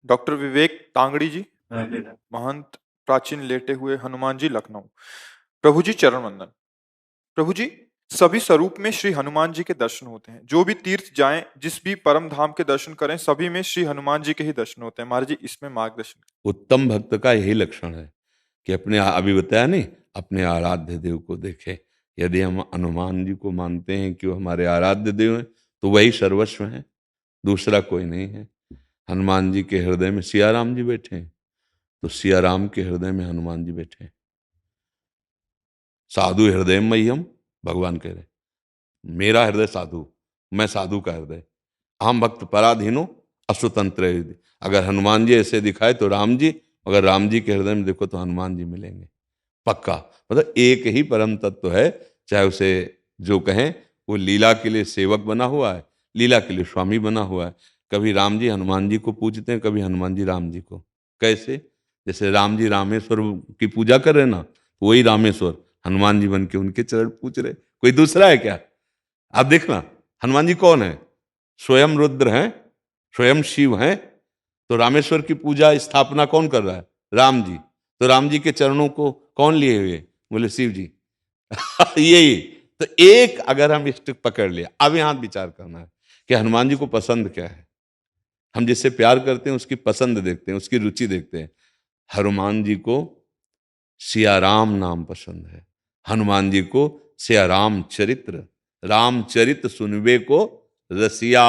Doctor विवेक तांगड़ी जी, महंत प्राचीन लेटे हुए हनुमान जी, लखनऊ। प्रभु जी चरण वंदन। प्रभु जी, सभी स्वरूप में श्री हनुमान जी के दर्शन होते हैं। जो भी तीर्थ जाएं, जिस भी परम धाम के दर्शन करें, सभी में श्री हनुमान जी के ही दर्शन होते हैं। महाराज जी, इसमें मार्गदर्शन। उत्तम भक्त का यही लक्षण है कि अभी बताया नहीं, अपने आराध्य देव को देखे। यदि हम हनुमान जी को मानते हैं कि वो हमारे आराध्य देव हैं, तो वही सर्वस्व हैं, दूसरा कोई नहीं है। हनुमान जी के हृदय में सिया राम जी बैठे हैं, तो सिया राम के हृदय में हनुमान जी बैठे हैं। साधु हृदय मह्यम, भगवान कह रहे मेरा हृदय साधु, मैं साधु का हृदय। हम भक्त पराधीनो अश्वतंत्र हृदय। अगर हनुमान जी ऐसे दिखाए तो राम जी, अगर राम जी के हृदय में देखो तो हनुमान जी मिलेंगे पक्का। मतलब एक ही परम तत्व है, चाहे उसे जो कहें। वो लीला के लिए सेवक बना हुआ है, लीला के लिए स्वामी बना हुआ है। कभी राम जी हनुमान जी को पूजते हैं, कभी हनुमान जी राम जी को। कैसे? जैसे राम जी रामेश्वर की पूजा कर रहे ना, वही रामेश्वर हनुमान जी बन के उनके चरण पूज रहे। कोई दूसरा है क्या? आप देखना, हनुमान जी कौन है? स्वयं रुद्र हैं, स्वयं शिव हैं। तो रामेश्वर की पूजा स्थापना कौन कर रहा है? राम जी। तो राम जी के चरणों को कौन लिए हुए? बोले शिव जी। यही तो एक, अगर हम इष्ट पकड़ लिया, अब यहां विचार करना है कि हनुमान जी को पसंद क्या है। हम जिससे प्यार करते हैं उसकी पसंद देखते हैं, उसकी रुचि देखते हैं। हनुमान जी को सिया राम नाम पसंद है। हनुमान जी को सिया राम चरित्र, रामचरित सुनवे को रसिया।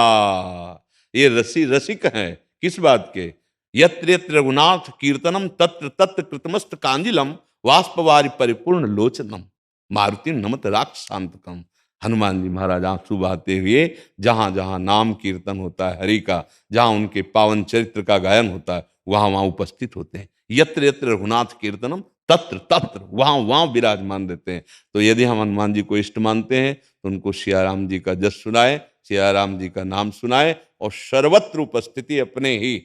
ये रसिक हैं किस बात के? यत्र यत्र रघुनाथ कीर्तनम तत्र तत्र कृतमस्त कांजिलम वाष्पवारि परिपूर्ण लोचनम मारुति नमत राक्षसांतकम। हनुमान जी महाराज आंसू बहाते हुए जहां जहां नाम कीर्तन होता है हरि का, जहां उनके पावन चरित्र का गायन होता है, वहां वहां उपस्थित होते हैं। यत्र यत्र रघुनाथ कीर्तनम तत्र तत्र, वहां वहां विराजमान देते हैं। तो यदि हम हनुमान जी को इष्ट मानते हैं तो उनको सियाराम जी का जस सुनाए, सियाराम जी का नाम सुनाए, और सर्वत्र उपस्थिति अपने ही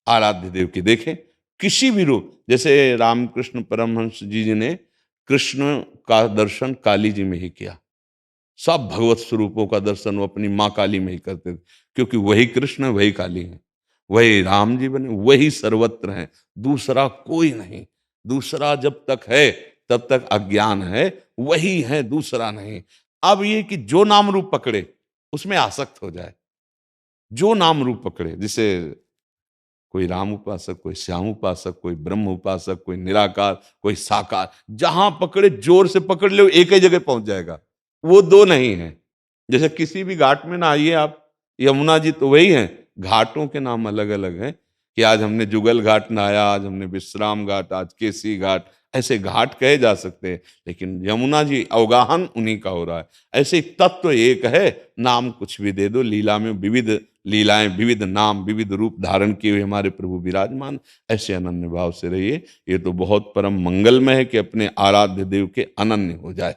आराध्य देव की देखें। किसी भी रूप, जैसे रामकृष्ण परमहंस जी ने कृष्ण का दर्शन काली जी में ही किया। सब भगवत स्वरूपों का दर्शन वो अपनी माँ काली में ही करते थे, क्योंकि वही कृष्ण वही काली है, वही राम जी बने, वही सर्वत्र हैं, दूसरा कोई नहीं। दूसरा जब तक है तब तक अज्ञान है, वही है, दूसरा नहीं। अब ये कि जो नाम रूप पकड़े उसमें आसक्त हो जाए, जो नाम रूप पकड़े, जिसे कोई राम उपासक, कोई श्याम उपासक, कोई ब्रह्म उपासक, कोई निराकार, कोई साकार, जहां पकड़े जोर से पकड़ ले एक ही जगह पहुंच जाएगा। वो दो नहीं है। जैसे किसी भी घाट में ना आइए आप, यमुना जी तो वही हैं, घाटों के नाम अलग अलग हैं कि आज हमने जुगल घाट नहाया, आज हमने विश्राम घाट, आज केसी घाट, ऐसे घाट कहे जा सकते हैं। लेकिन यमुना जी अवगाहन उन्हीं का हो रहा है। ऐसे तत्व एक है, नाम कुछ भी दे दो। लीला में विविध लीलाएं, विविध नाम, विविध रूप धारण किए हुए हमारे प्रभु विराजमान। ऐसे अनन्य भाव से रहिए। ये तो बहुत परम मंगलमय है कि अपने आराध्य देव के अनन्य हो जाए।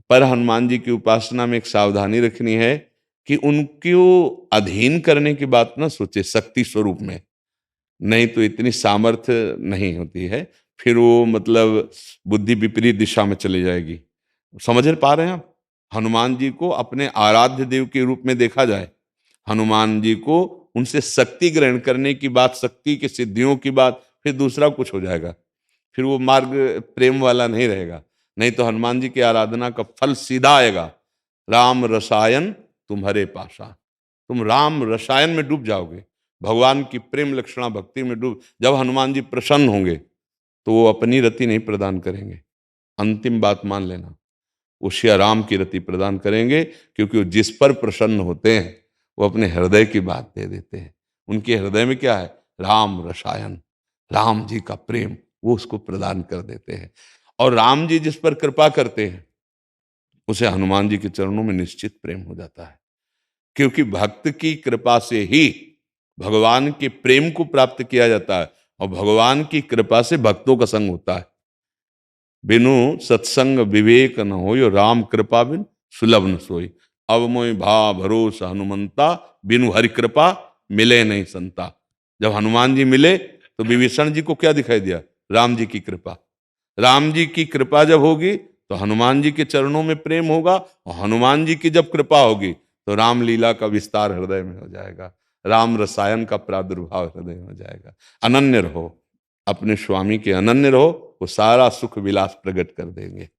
पर हनुमान जी की उपासना में एक सावधानी रखनी है कि उनको अधीन करने की बात ना सोचे शक्ति स्वरूप में, नहीं तो इतनी सामर्थ्य नहीं होती है, फिर वो मतलब बुद्धि विपरीत दिशा में चली जाएगी। समझ पा रहे हैं आप? हनुमान जी को अपने आराध्य देव के रूप में देखा जाए, हनुमान जी को उनसे शक्ति ग्रहण करने की बात, शक्ति की सिद्धियों की बात, फिर दूसरा कुछ हो जाएगा। फिर वो मार्ग प्रेम वाला नहीं रहेगा। नहीं तो हनुमान जी की आराधना का फल सीधा आएगा, राम रसायन तुम्हारे पासा। तुम राम रसायन में डूब जाओगे, भगवान की प्रेम लक्षणा भक्ति में डूब। जब हनुमान जी प्रसन्न होंगे तो वो अपनी रति नहीं प्रदान करेंगे, अंतिम बात मान लेना, वो श्री राम की रति प्रदान करेंगे। क्योंकि वो जिस पर प्रसन्न होते हैं वो अपने हृदय की बात दे देते हैं। उनके हृदय में क्या है? राम रसायन, राम जी का प्रेम, वो उसको प्रदान कर देते हैं। और राम जी जिस पर कृपा करते हैं उसे हनुमान जी के चरणों में निश्चित प्रेम हो जाता है। क्योंकि भक्त की कृपा से ही भगवान के प्रेम को प्राप्त किया जाता है, और भगवान की कृपा से भक्तों का संग होता है। बिनु सत्संग विवेक न होय, राम कृपा बिन सुलभ न सोई। अब मोय भा भरोसा हनुमंता, बिनु हरि कृपा मिले नहीं संता। जब हनुमान जी मिले तो विभीषण जी को क्या दिखाई दिया? राम जी की कृपा। राम जी की कृपा जब होगी तो हनुमान जी के चरणों में प्रेम होगा, और हनुमान जी की जब कृपा होगी तो रामलीला का विस्तार हृदय में हो जाएगा। राम रसायन का प्रादुर्भाव हृदय में हो जाएगा। अनन्य रहो, अपने स्वामी के अनन्य रहो, वो सारा सुख विलास प्रकट कर देंगे।